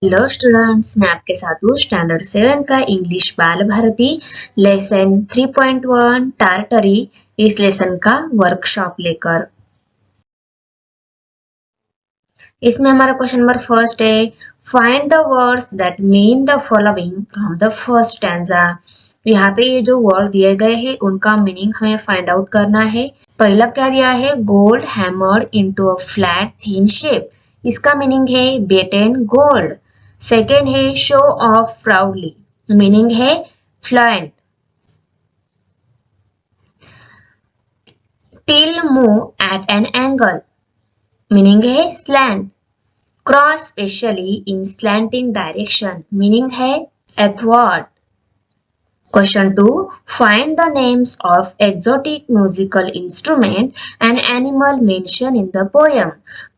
Hello students, मैं आपके साथ हूँ स्टैंडर्ड 7 का इंग्लिश बाल भारती लेसन 3.1 टार्टरी इस लेसन का वर्कशॉप लेकर। इसमें हमारा क्वेश्चन नंबर फर्स्ट है, find the words that mean the following from the first stanza. यहाँ पे ये जो वर्ड दिए गए हैं उनका मीनिंग हमें फाइंड आउट करना है। पहला क्या दिया है, gold hammered into a flat thin shape, इसका मीनिंग है बेटेन गोल्ड। सेकेंड है शो ऑफ प्राउडली, मीनिंग है fluent. Tilt move at an angle, meaning है slant. Cross especially in slanting direction, meaning है athwart. Question 2. Find the names of exotic musical instrument and animal mentioned in the poem.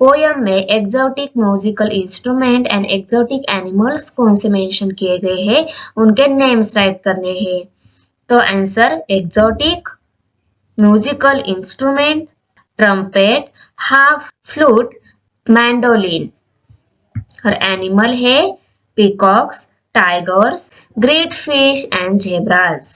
Poem में exotic musical instrument and exotic animals कौन से mention किए गए हैं, उनके names write करने हैं। तो answer exotic musical instrument, trumpet, harp, flute, mandolin। और एनिमल है peacocks, tigers, great fish and zebras.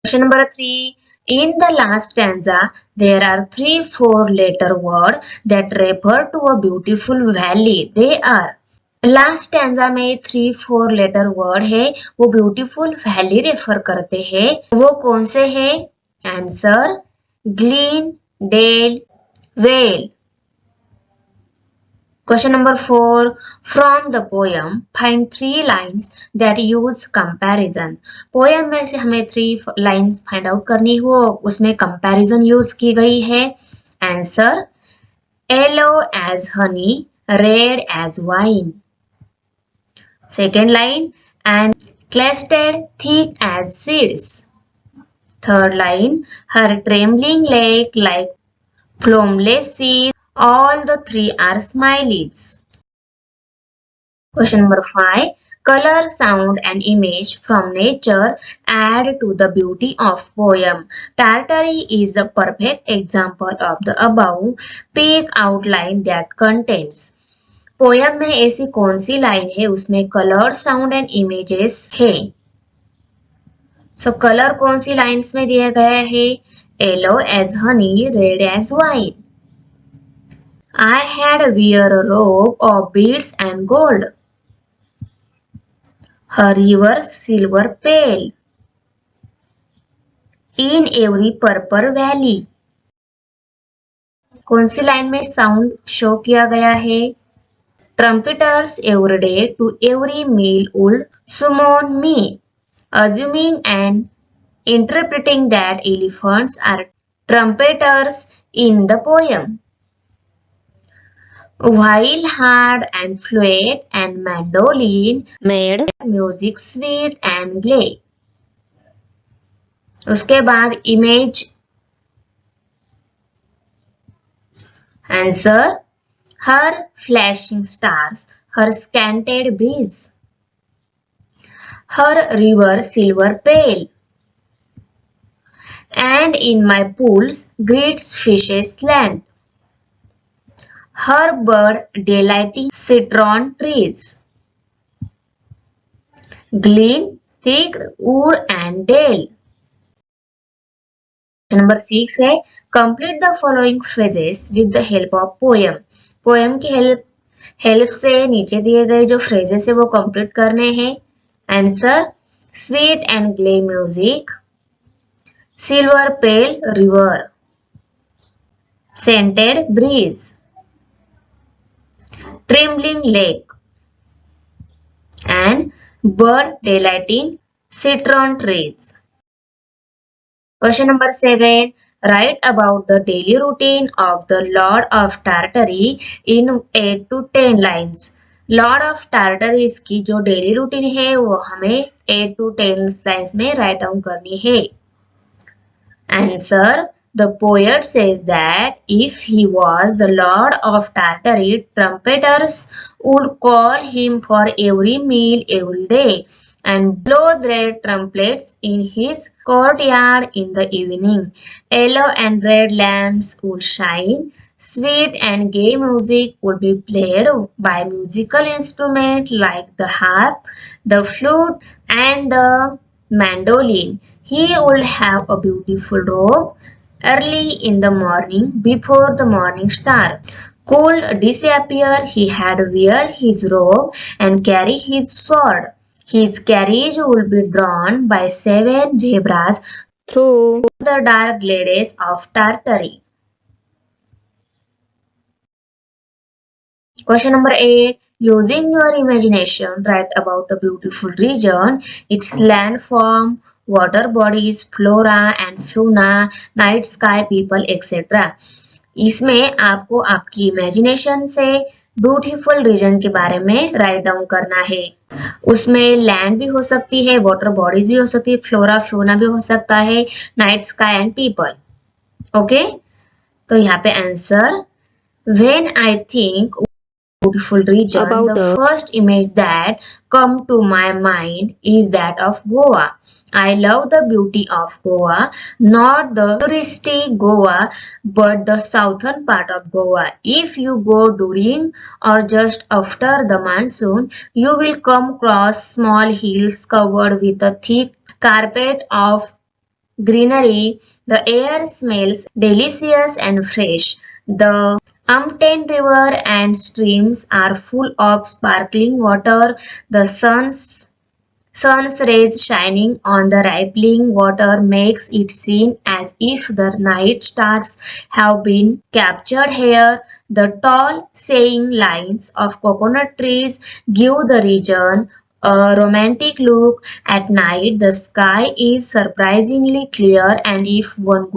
Question number 3. In the last stanza, there are 3 4-letter words that refer to a beautiful valley. They are. Last stanza में 3 4-letter word है, वो beautiful valley refer करते हैं। वो कौन से है? Answer glen, dell, vale. Question number 4. From the poem, find 3 lines that use comparison. Poem में से हमें 3 lines find out करनी हो, उसमें comparison use की गई है। Answer yellow as honey, red as wine. Second line, and clustered thick as seeds. Third line, her trembling leg like foamless seas. All the 3 are smileys. Question number 5. Color, sound and image from nature add to the beauty of poem. Tartary is the perfect example of the above. Pick outline that contains. Poem में ऐसी कौन सी line है उसमें colour, sound and images है। सो colour कौन सी lines में दिया गया है, yellow as honey, red as wine. I had wear a robe of beads and gold. Her river silver pale. In every purple valley. कौन सी लाइन में साउंड शो किया गया है, trumpeters every day to every meal would summon me, assuming and interpreting that elephants are trumpeters in the poem. While harp and flute and mandolin made music sweet and gay. उसके बाद image. Answer her flashing stars, her scanted breeze, her river silver pale, and in my pools greets fishes land, her bird delighting citron trees, glean thick wood and dale. Number 6 है, complete the following phrases with the help of poem. Poem की help से नीचे दिए गए जो phrases है वो complete करने हैं। Answer sweet and glee music, silver pale river, scented breeze, trembling lake and bird delighting citron trees. Question number 7. Write about the daily routine of the Lord of Tartary in 8 to 10 lines. Lord of Tartary की जो daily routine है वो हमें 8 to 10 lines में write down करनी है। Answer. The poet says that if he was the Lord of Tartary, trumpeters would call him for every meal every day and blow their trumpets in his courtyard in the evening. Yellow and red lamps would shine, Sweet and gay music would be played by musical instruments like the harp, the flute, and the mandolin. He would have a beautiful robe early in the morning before the morning star. Could disappear, he had wear his robe and carry his sword. His carriage would be drawn by 7 zebras through the dark glades of Tartary. Question number 8. Using your imagination, write about a beautiful region, its landform, water bodies, flora and fauna, night sky, people, etc. इसमें आपको आपकी imagination से beautiful reason के बारे में write down करना है। उसमें लैंड भी हो सकती है, वाटर बॉडीज भी हो सकती है, फ्लोरा फ्योना भी हो सकता है, night sky and people. Okay, तो यहाँ पे answer when I think beautiful region, the first image that come to my mind is that of Goa. I love the beauty of Goa, not the touristy Goa, but the southern part of Goa. If you go during or just after the monsoon, you will come across small hills covered with a thick carpet of greenery. The air smells delicious and fresh. The umpteen river and streams are full of sparkling water. The sun's rays shining on the rippling water makes it seem as if the night stars have been captured here. The tall, saying lines of coconut trees give the region a romantic look. At night, the sky is surprisingly clear, and if one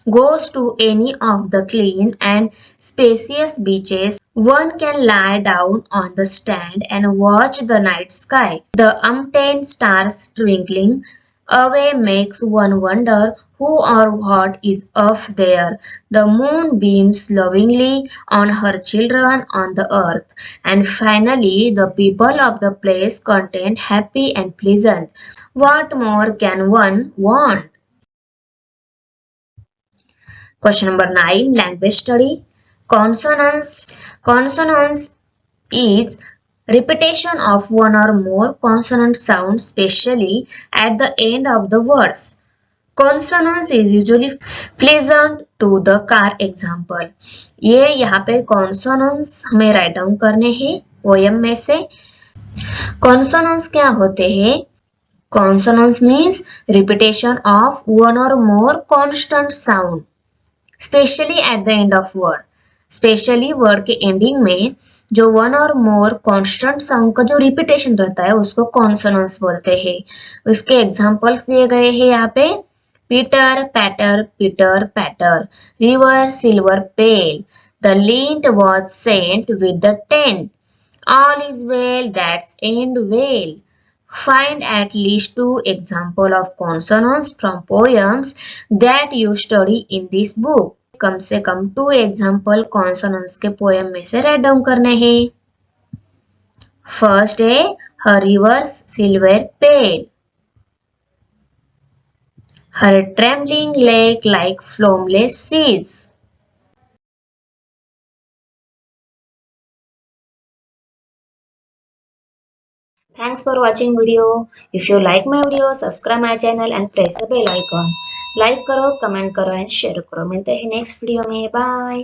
goes to any of the clean and spacious beaches, one can lie down on the sand and watch the night sky. The umpteen stars twinkling away makes one wonder who or what is up there. The moon beams lovingly on her children on the earth. And finally, the people of the place content happy and pleasant. What more can one want? Question number 9. Language study. Consonance. Consonance is repetition of one or more consonant sounds, especially at the end of the words. Consonance is usually pleasant to the car example. ये यहाँ पे consonants हमें write down करने हैं poem में से। Consonants क्या होते हैं? Consonants means repetition of one or more constant sound, specially at the end of word. Specially word के एंडिंग में जो वन और मोर कॉन्स्टेंट साउंड का जो रिपीटेशन रहता है उसको कॉन्सोनेंस बोलते हैं। उसके एग्जांपल्स दिए गए हैं यहाँ पे। Peter patter Peter patter, river silver pale, the lint was sent with the tent, all is well that's end well. Find at least 2 examples of consonants from poems that you study in this book. कम से कम 2 example consonants के poem में से write down करने हैं। First है her rivers silver pale, her trembling lake like foamless seas. Thanks for watching video. If you like my video, subscribe my channel and press the bell icon. Like करो, comment करो and share करो। मिलते हैं next video में। Bye.